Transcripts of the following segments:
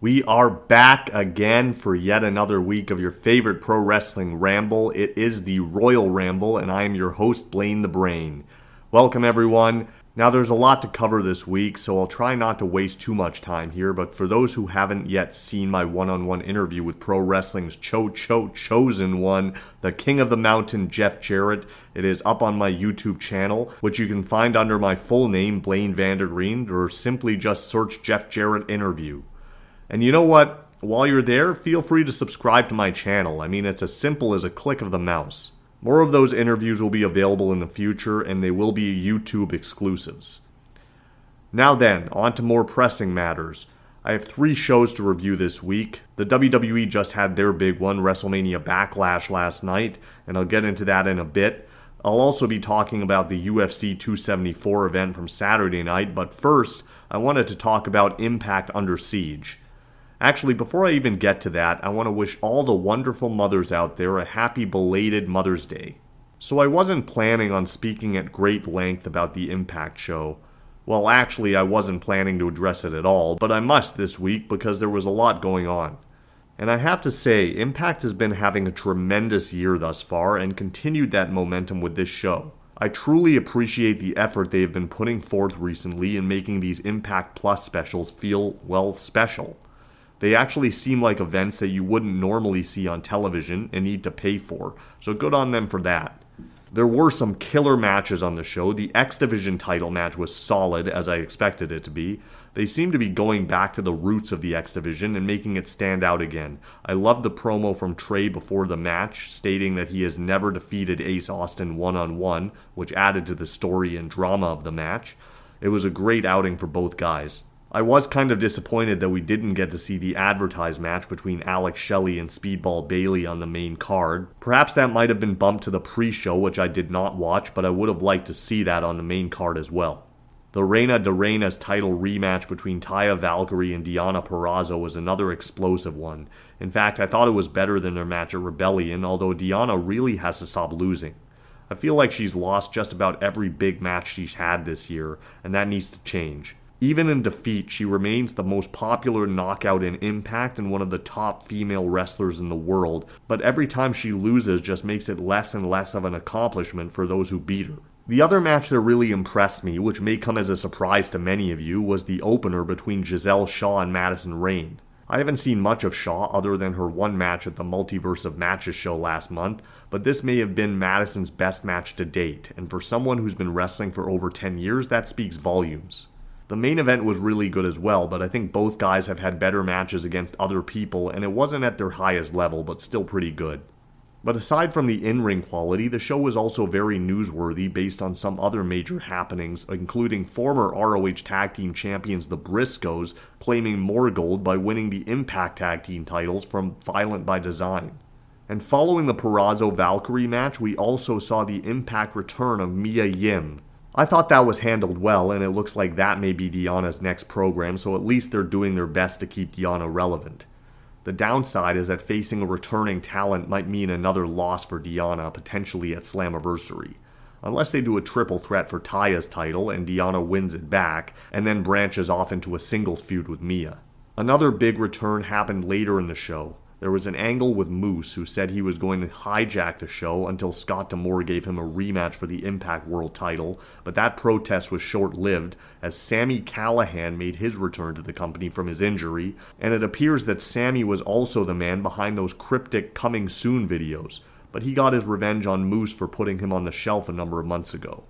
We are back again for yet another week of your favorite pro wrestling ramble. It is the Royal Ramble, and I am your host, Blaine the Brain. Welcome, everyone. Now, there's a lot to cover this week, so I'll try not to waste too much time here, but for those who haven't yet seen my one-on-one interview with pro wrestling's chosen one, the King of the Mountain, Jeff Jarrett, it is up on my YouTube channel, which you can find under my full name, Blaine Vandergreen, or simply just search Jeff Jarrett Interview. And you know what? While you're there, feel free to subscribe to my channel. I mean, it's as simple as a click of the mouse. More of those interviews will be available in the future, and they will be YouTube exclusives. Now then, on to more pressing matters. I have 3 shows to review this week. The WWE just had their big one, WrestleMania Backlash, last night, and I'll get into that in a bit. I'll also be talking about the UFC 274 event from Saturday night, but first, I wanted to talk about Impact Under Siege. Actually, before I even get to that, I want to wish all the wonderful mothers out there a happy belated Mother's Day. So I wasn't planning on speaking at great length about the Impact show. Well, actually, I wasn't planning to address it at all, but I must this week because there was a lot going on. And I have to say, Impact has been having a tremendous year thus far and continued that momentum with this show. I truly appreciate the effort they have been putting forth recently in making these Impact Plus specials feel, well, special. They actually seem like events that you wouldn't normally see on television and need to pay for, so good on them for that. There were some killer matches on the show. The X Division title match was solid, as I expected it to be. They seem to be going back to the roots of the X Division and making it stand out again. I loved the promo from Trey before the match, stating that he has never defeated Ace Austin one-on-one, which added to the story and drama of the match. It was a great outing for both guys. I was kind of disappointed that we didn't get to see the advertised match between Alex Shelley and Speedball Bailey on the main card. Perhaps that might have been bumped to the pre-show, which I did not watch, but I would have liked to see that on the main card as well. The Reina de Reinas title rematch between Taya Valkyrie and Deonna Perazzo was another explosive one. In fact, I thought it was better than their match at Rebellion, although Deonna really has to stop losing. I feel like she's lost just about every big match she's had this year, and that needs to change. Even in defeat, she remains the most popular knockout in Impact and one of the top female wrestlers in the world, but every time she loses just makes it less and less of an accomplishment for those who beat her. The other match that really impressed me, which may come as a surprise to many of you, was the opener between Giselle Shaw and Madison Rayne. I haven't seen much of Shaw other than her one match at the Multiverse of Matches show last month, but this may have been Madison's best match to date, and for someone who's been wrestling for over 10 years, that speaks volumes. The main event was really good as well, but I think both guys have had better matches against other people, and it wasn't at their highest level, but still pretty good. But aside from the in-ring quality, the show was also very newsworthy based on some other major happenings, including former ROH Tag Team Champions the Briscoes claiming more gold by winning the Impact Tag Team titles from Violent by Design. And following the Perazzo-Valkyrie match, we also saw the Impact return of Mia Yim. I thought that was handled well, and it looks like that may be Deonna's next program, so at least they're doing their best to keep Deonna relevant. The downside is that facing a returning talent might mean another loss for Deonna, potentially at Slammiversary. Unless they do a triple threat for Taya's title and Deonna wins it back, and then branches off into a singles feud with Mia. Another big return happened later in the show. There was an angle with Moose who said he was going to hijack the show until Scott D'Amore gave him a rematch for the Impact World title, but that protest was short-lived as Sami Callihan made his return to the company from his injury, and it appears that Sami was also the man behind those cryptic coming soon videos, but he got his revenge on Moose for putting him on the shelf a number of months ago.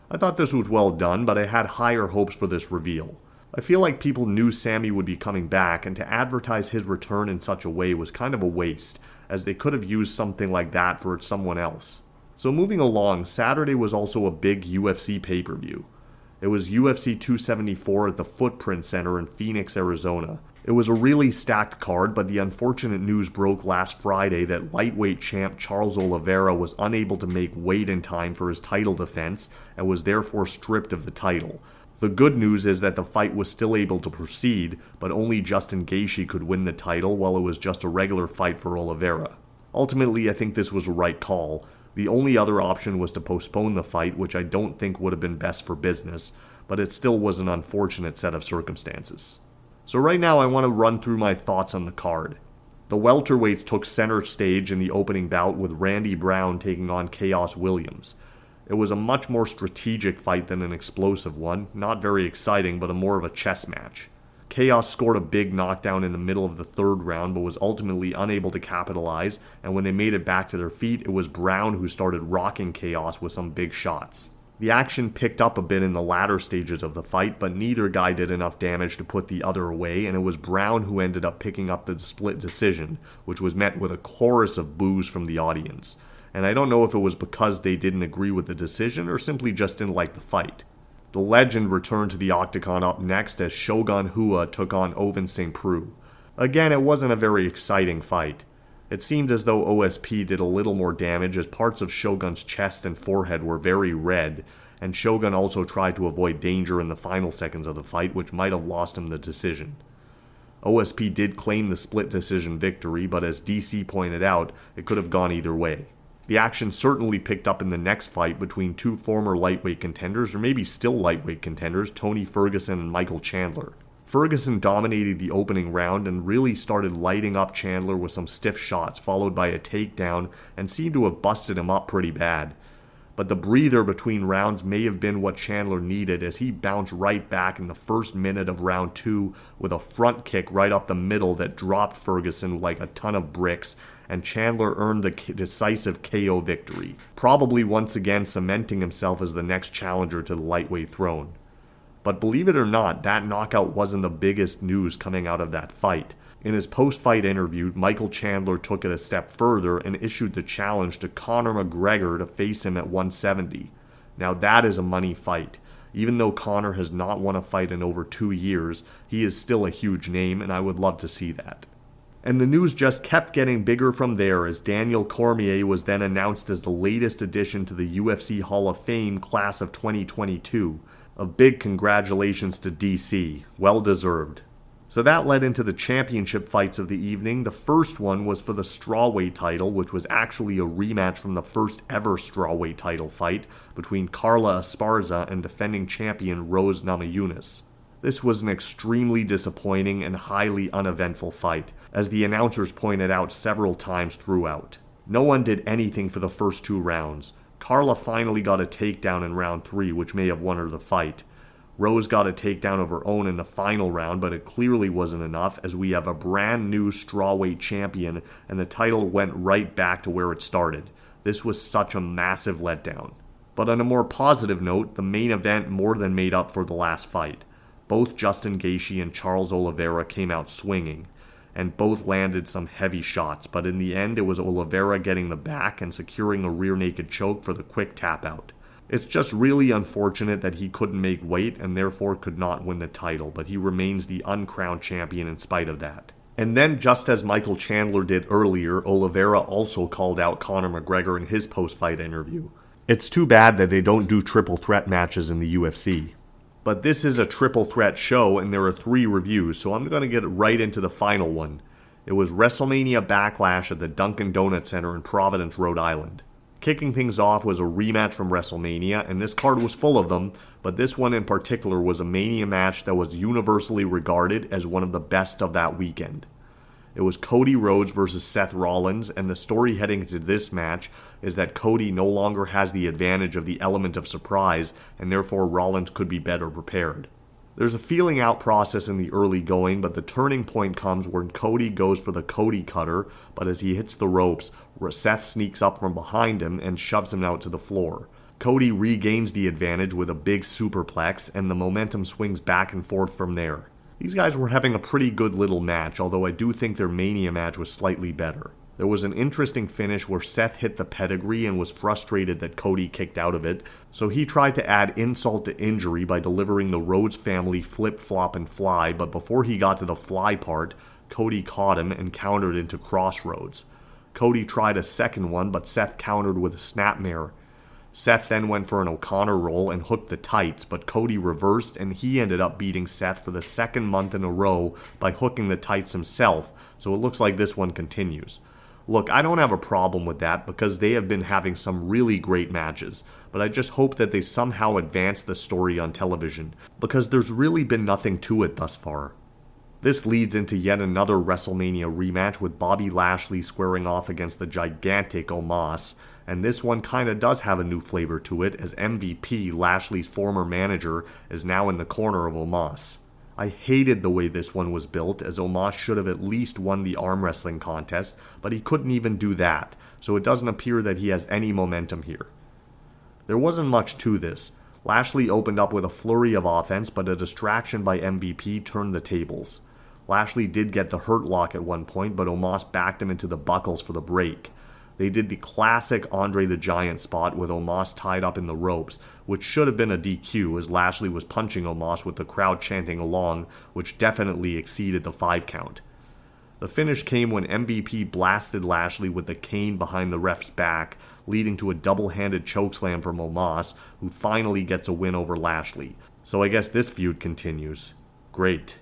I thought this was well done, but I had higher hopes for this reveal. I feel like people knew Sami would be coming back, and to advertise his return in such a way was kind of a waste, as they could have used something like that for someone else. So moving along, Saturday was also a big UFC pay-per-view. It was UFC 274 at the Footprint Center in Phoenix, Arizona. It was a really stacked card, but the unfortunate news broke last Friday that lightweight champ Charles Oliveira was unable to make weight in time for his title defense and was therefore stripped of the title. The good news is that the fight was still able to proceed, but only Justin Gaethje could win the title while it was just a regular fight for Oliveira. Ultimately, I think this was the right call. The only other option was to postpone the fight, which I don't think would have been best for business, but it still was an unfortunate set of circumstances. So right now I want to run through my thoughts on the card. The welterweights took center stage in the opening bout with Randy Brown taking on Chaos Williams. It was a much more strategic fight than an explosive one, not very exciting but more of a chess match. Chaos scored a big knockdown in the middle of the third round but was ultimately unable to capitalize, and when they made it back to their feet, it was Brown who started rocking Chaos with some big shots. The action picked up a bit in the latter stages of the fight, but neither guy did enough damage to put the other away, and it was Brown who ended up picking up the split decision, which was met with a chorus of boos from the audience. And I don't know if it was because they didn't agree with the decision or simply just didn't like the fight. The legend returned to the octagon up next as Shogun Hua took on Ovince St. Preux. Again, it wasn't a very exciting fight. It seemed as though OSP did a little more damage as parts of Shogun's chest and forehead were very red, and Shogun also tried to avoid danger in the final seconds of the fight, which might have lost him the decision. OSP did claim the split decision victory, but as DC pointed out, it could have gone either way. The action certainly picked up in the next fight between two former lightweight contenders, or maybe still lightweight contenders, Tony Ferguson and Michael Chandler. Ferguson dominated the opening round and really started lighting up Chandler with some stiff shots, followed by a takedown, and seemed to have busted him up pretty bad. But the breather between rounds may have been what Chandler needed, as he bounced right back in the first minute of round 2 with a front kick right up the middle that dropped Ferguson like a ton of bricks, and Chandler earned the decisive KO victory, probably once again cementing himself as the next challenger to the lightweight throne. But believe it or not, that knockout wasn't the biggest news coming out of that fight. In his post-fight interview, Michael Chandler took it a step further and issued the challenge to Conor McGregor to face him at 170. Now that is a money fight. Even though Conor has not won a fight in over 2 years, he is still a huge name, and I would love to see that. And the news just kept getting bigger from there as Daniel Cormier was then announced as the latest addition to the UFC Hall of Fame class of 2022. A big congratulations to DC. Well deserved. So that led into the championship fights of the evening. The first one was for the strawweight title, which was actually a rematch from the first ever strawweight title fight between Carla Esparza and defending champion Rose Namajunas. This was an extremely disappointing and highly uneventful fight, as the announcers pointed out several times throughout. No one did anything for the first 2 rounds. Carla finally got a takedown in round 3, which may have won her the fight. Rose got a takedown of her own in the final round, but it clearly wasn't enough, as we have a brand new strawweight champion and the title went right back to where it started. This was such a massive letdown. But on a more positive note, the main event more than made up for the last fight. Both Justin Gaethje and Charles Oliveira came out swinging, and both landed some heavy shots, but in the end it was Oliveira getting the back and securing a rear naked choke for the quick tap out. It's just really unfortunate that he couldn't make weight and therefore could not win the title, but he remains the uncrowned champion in spite of that. And then, just as Michael Chandler did earlier, Oliveira also called out Conor McGregor in his post-fight interview. It's too bad that they don't do triple threat matches in the UFC. But this is a triple threat show and there are 3 reviews, so I'm going to get right into the final one. It was WrestleMania Backlash at the Dunkin' Donuts Center in Providence, Rhode Island. Kicking things off was a rematch from WrestleMania, and this card was full of them, but this one in particular was a Mania match that was universally regarded as one of the best of that weekend. It was Cody Rhodes versus Seth Rollins, and the story heading into this match is that Cody no longer has the advantage of the element of surprise, and therefore Rollins could be better prepared. There's a feeling out process in the early going, but the turning point comes when Cody goes for the Cody cutter, but as he hits the ropes, Seth sneaks up from behind him and shoves him out to the floor. Cody regains the advantage with a big superplex, and the momentum swings back and forth from there. These guys were having a pretty good little match, although I do think their Mania match was slightly better. There was an interesting finish where Seth hit the pedigree and was frustrated that Cody kicked out of it, so he tried to add insult to injury by delivering the Rhodes family flip, flop, and fly, but before he got to the fly part, Cody caught him and countered into crossroads. Cody tried a second one, but Seth countered with a snapmare. Seth then went for an O'Connor roll and hooked the tights, but Cody reversed and he ended up beating Seth for the second month in a row by hooking the tights himself, so it looks like this one continues. Look, I don't have a problem with that because they have been having some really great matches, but I just hope that they somehow advance the story on television, because there's really been nothing to it thus far. This leads into yet another WrestleMania rematch with Bobby Lashley squaring off against the gigantic Omos, and this one kinda does have a new flavor to it, as MVP, Lashley's former manager, is now in the corner of Omos. I hated the way this one was built, as Omos should have at least won the arm wrestling contest, but he couldn't even do that, so it doesn't appear that he has any momentum here. There wasn't much to this. Lashley opened up with a flurry of offense, but a distraction by MVP turned the tables. Lashley did get the hurt lock at one point, but Omos backed him into the buckles for the break. They did the classic Andre the Giant spot with Omos tied up in the ropes, which should have been a DQ as Lashley was punching Omos with the crowd chanting along, which definitely exceeded the 5 count. The finish came when MVP blasted Lashley with the cane behind the ref's back, leading to a double-handed chokeslam from Omos, who finally gets a win over Lashley. So I guess this feud continues. Great.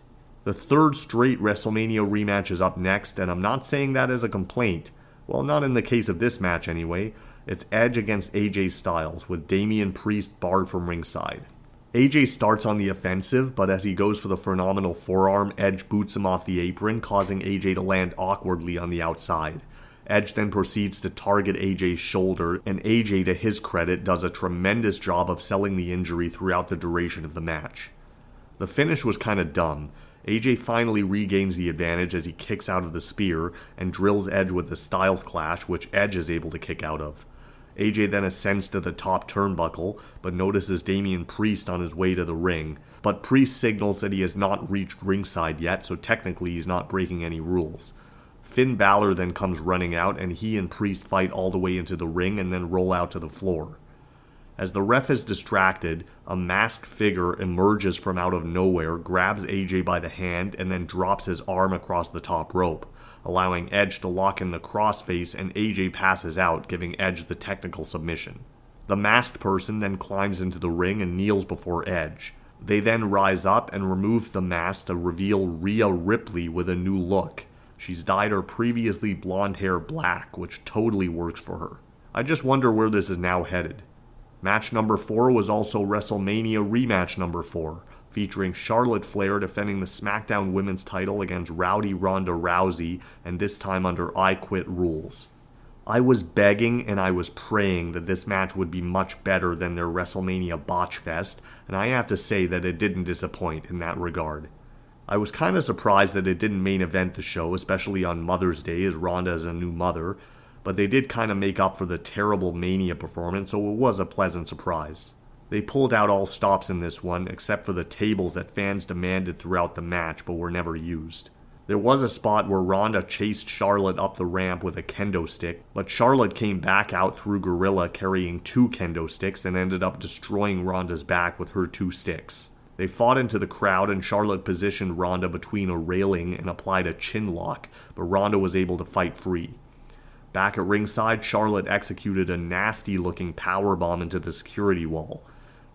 The third straight WrestleMania rematch is up next, and I'm not saying that as a complaint. Well, not in the case of this match anyway. It's Edge against AJ Styles, with Damian Priest barred from ringside. AJ starts on the offensive, but as he goes for the phenomenal forearm, Edge boots him off the apron, causing AJ to land awkwardly on the outside. Edge then proceeds to target AJ's shoulder, and AJ, to his credit, does a tremendous job of selling the injury throughout the duration of the match. The finish was kinda dumb. AJ finally regains the advantage as he kicks out of the spear and drills Edge with the Styles Clash, which Edge is able to kick out of. AJ then ascends to the top turnbuckle, but notices Damian Priest on his way to the ring. But Priest signals that he has not reached ringside yet, so technically he's not breaking any rules. Finn Balor then comes running out, and he and Priest fight all the way into the ring and then roll out to the floor. As the ref is distracted, a masked figure emerges from out of nowhere, grabs AJ by the hand, and then drops his arm across the top rope, allowing Edge to lock in the crossface, and AJ passes out, giving Edge the technical submission. The masked person then climbs into the ring and kneels before Edge. They then rise up and remove the mask to reveal Rhea Ripley with a new look. She's dyed her previously blonde hair black, which totally works for her. I just wonder where this is now headed. Match number 4 was also WrestleMania Rematch number 4, featuring Charlotte Flair defending the SmackDown Women's title against Rowdy Ronda Rousey, and this time under I Quit rules. I was begging and I was praying that this match would be much better than their WrestleMania botch fest, and I have to say that it didn't disappoint in that regard. I was kinda surprised that it didn't main event the show, especially on Mother's Day as Ronda is a new mother, but they did kinda make up for the terrible Mania performance, so it was a pleasant surprise. They pulled out all stops in this one, except for the tables that fans demanded throughout the match but were never used. There was a spot where Ronda chased Charlotte up the ramp with a kendo stick, but Charlotte came back out through Gorilla carrying 2 kendo sticks and ended up destroying Ronda's back with her 2 sticks. They fought into the crowd and Charlotte positioned Ronda between a railing and applied a chin lock, but Ronda was able to fight free. Back at ringside, Charlotte executed a nasty-looking powerbomb into the security wall.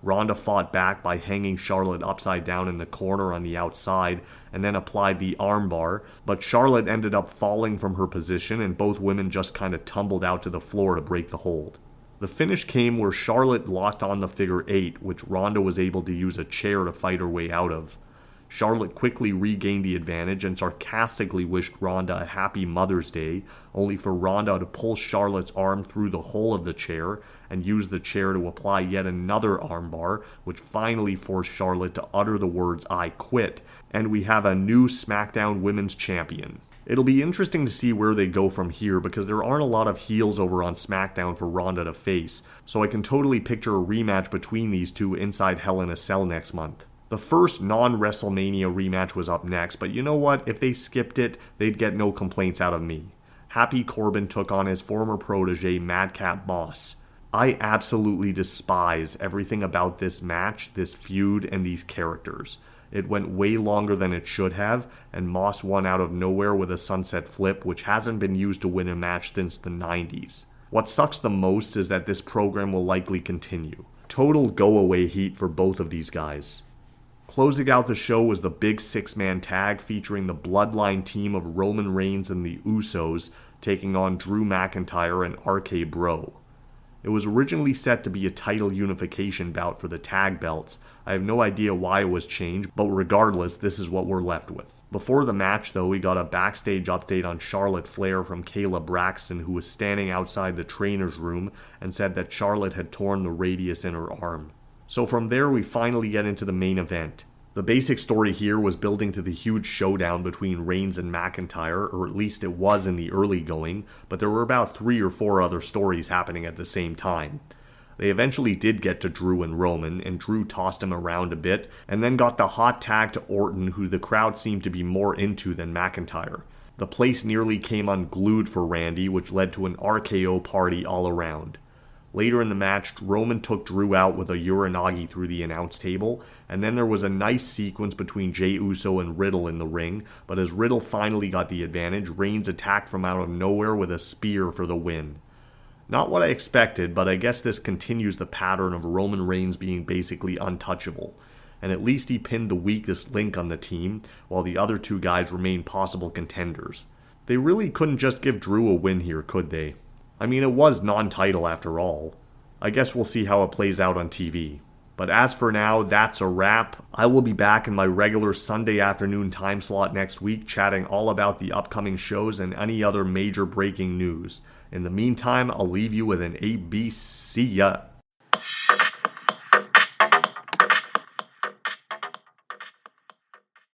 Ronda fought back by hanging Charlotte upside down in the corner on the outside and then applied the armbar, but Charlotte ended up falling from her position and both women just kinda tumbled out to the floor to break the hold. The finish came where Charlotte locked on the figure 8, which Ronda was able to use a chair to fight her way out of. Charlotte quickly regained the advantage and sarcastically wished Ronda a happy Mother's Day, only for Ronda to pull Charlotte's arm through the hole of the chair and use the chair to apply yet another armbar, which finally forced Charlotte to utter the words "I quit," and we have a new SmackDown Women's Champion. It'll be interesting to see where they go from here because there aren't a lot of heels over on SmackDown for Ronda to face, so I can totally picture a rematch between these two inside Hell in a Cell next month. The first non-WrestleMania rematch was up next, but you know what? If they skipped it, they'd get no complaints out of me. Happy Corbin took on his former protege, Madcap Moss. I absolutely despise everything about this match, this feud, and these characters. It went way longer than it should have, and Moss won out of nowhere with a sunset flip, which hasn't been used to win a match since the 90s. What sucks the most is that this program will likely continue. Total go-away heat for both of these guys. Closing out the show was the big 6-man tag featuring the Bloodline team of Roman Reigns and the Usos taking on Drew McIntyre and RK Bro. It was originally set to be a title unification bout for the tag belts. I have no idea why it was changed, but regardless, this is what we're left with. Before the match, though, we got a backstage update on Charlotte Flair from Kayla Braxton, who was standing outside the trainer's room and said that Charlotte had torn the radius in her arm. So from there, we finally get into the main event. The basic story here was building to the huge showdown between Reigns and McIntyre, or at least it was in the early going, but there were about 3 or 4 other stories happening at the same time. They eventually did get to Drew and Roman, and Drew tossed him around a bit, and then got the hot tag to Orton, who the crowd seemed to be more into than McIntyre. The place nearly came unglued for Randy, which led to an RKO party all around. Later in the match, Roman took Drew out with a Uranagi through the announce table, and then there was a nice sequence between Jey Uso and Riddle in the ring, but as Riddle finally got the advantage, Reigns attacked from out of nowhere with a spear for the win. Not what I expected, but I guess this continues the pattern of Roman Reigns being basically untouchable, and at least he pinned the weakest link on the team, while the other 2 guys remain possible contenders. They really couldn't just give Drew a win here, could they? I mean, it was non-title after all. I guess we'll see how it plays out on TV. But as for now, that's a wrap. I will be back in my regular Sunday afternoon time slot next week, chatting all about the upcoming shows and any other major breaking news. In the meantime, I'll leave you with an ABC.